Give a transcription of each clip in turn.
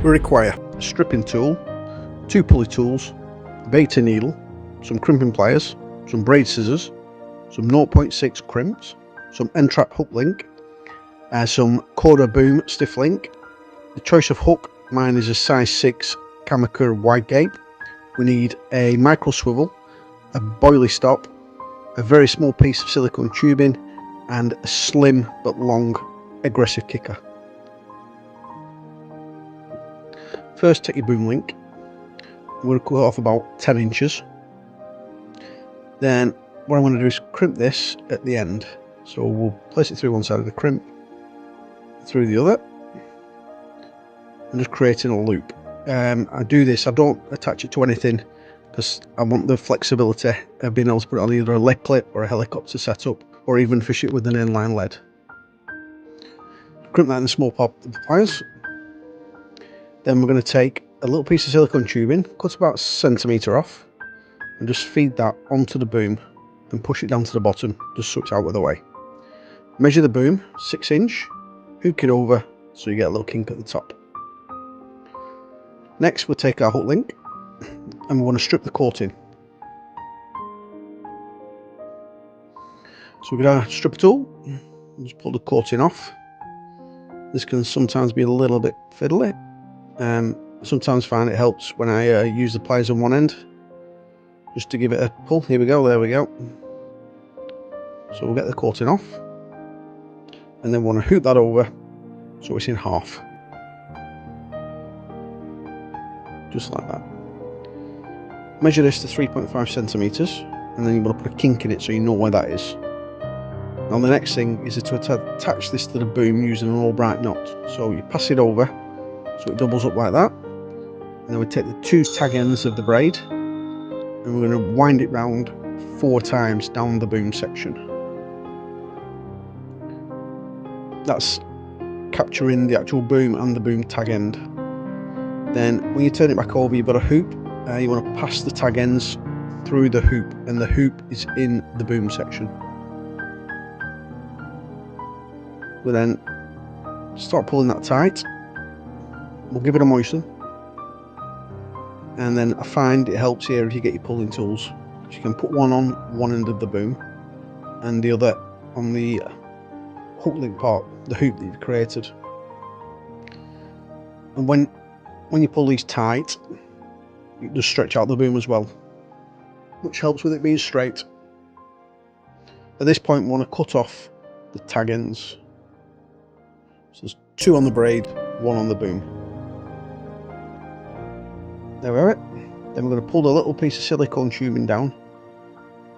We require a stripping tool, 2 pulley tools, a baiting needle, some crimping pliers, some braid scissors, some 0.6 crimps, some end trap hook link, some Corda boom stiff link. The choice of hook, mine is a size 6 Kamaka wide gape. We need a micro swivel, a boilie stop, a very small piece of silicone tubing, and a slim but long aggressive kicker. First, take your boom link. I'm going to cut off about 10 inches. Then what I'm going to do is crimp this at the end. So we'll place it through one side of the crimp, through the other, and just creating a loop. I do this, I don't attach it to anything because I want the flexibility of being able to put it on either a leg clip or a helicopter setup, or even fish it with an inline lead. Crimp that in the small part of the pliers. Then we're going to take a little piece of silicone tubing, cut about a centimetre off, and just feed that onto the boom and push it down to the bottom, just so it's out of the way. Measure the boom, 6 inch, hook it over so you get a little kink at the top. Next we'll take our hook link and we want to strip the coating. So we're going to strip a tool, just pull the coating off. This can sometimes be a little bit fiddly. I sometimes find it helps when I use the pliers on one end, just to give it a pull. Here we go, there we go. So we'll get the coating off, and then want to hoop that over so it's in half. Just like that. Measure this to 3.5 centimetres, and then you want to put a kink in it so you know where that is. Now the next thing is to attach this to the boom using an all-bright knot. So you pass it over so it doubles up like that, and then we take the 2 tag ends of the braid and we're going to wind it round 4 times down the boom section. That's capturing the actual boom and the boom tag end. Then when you turn it back over, you've got a hoop. You want to pass the tag ends through the hoop, and the hoop is in the boom section. We'll then start pulling that tight. We'll give it a moisten, and then I find it helps here if you get your pulling tools. You can put one on one end of the boom and the other on the hook link part, the hoop that you've created. And when you pull these tight, you just stretch out the boom as well, which helps with it being straight. At this point we want to cut off the tag ends. So there's 2 on the braid, 1 on the boom. There we have it. Then we're going to pull the little piece of silicone tubing down,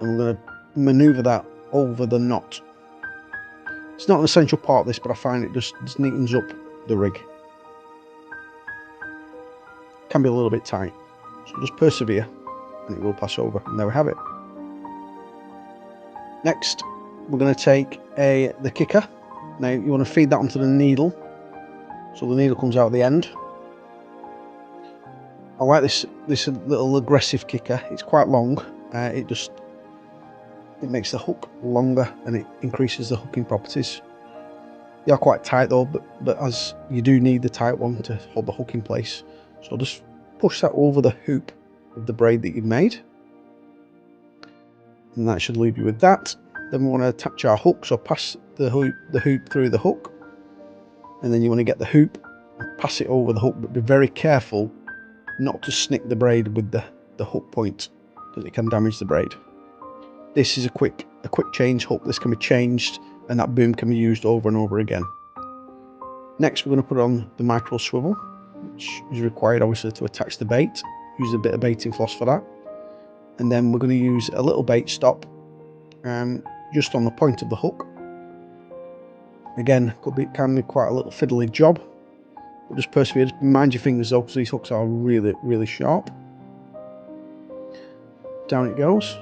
and we're going to manoeuvre that over the knot. It's not an essential part of this, but I find it just neatens up the rig. Can be a little bit tight, so just persevere and it will pass over. And there we have it. Next we're going to take the kicker. Now you want to feed that onto the needle so the needle comes out at the end. I like this little aggressive kicker. It's quite long. It makes the hook longer and it increases the hooking properties. They are quite tight though, but as you do need the tight one to hold the hook in place. So just push that over the hoop of the braid that you've made, and that should leave you with that. Then we want to attach our hook, so pass the hoop through the hook, and then you want to get the hoop and pass it over the hook, but be very careful not to snick the braid with the hook point, because it can damage the braid. This is a quick change hook. This can be changed and that boom can be used over and over again. Next we're going to put on the micro swivel, which is required obviously to attach the bait. Use a bit of baiting floss for that, and then we're going to use a little bait stop just on the point of the hook. Again, can be quite a little fiddly job, but just persevere. Just mind your fingers though, because these hooks are really sharp. Down it goes,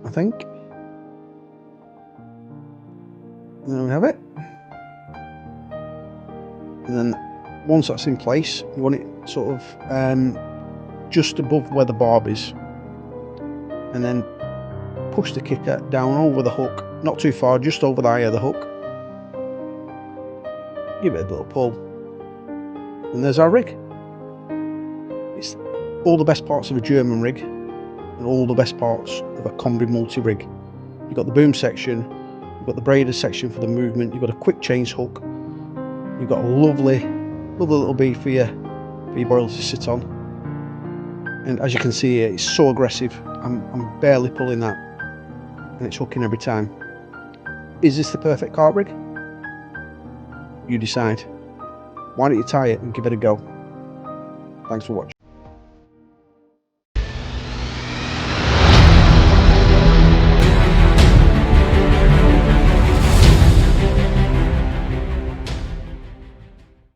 I think. There we have it. And then once that's in place, you want it sort of just above where the barb is, and then push the kicker down over the hook, not too far, just over the eye of the hook. Give it a little pull, and there's our rig. all the best parts of a German rig and all the best parts of a Combi Multi Rig. You've got the boom section, you've got the braided section for the movement, you've got a quick change hook, you've got a lovely little bead for your boils to sit on. And as you can see here, it's so aggressive. I'm barely pulling that, and it's hooking every time. Is this the perfect carp rig? You decide. Why don't you try it and give it a go? Thanks for watching.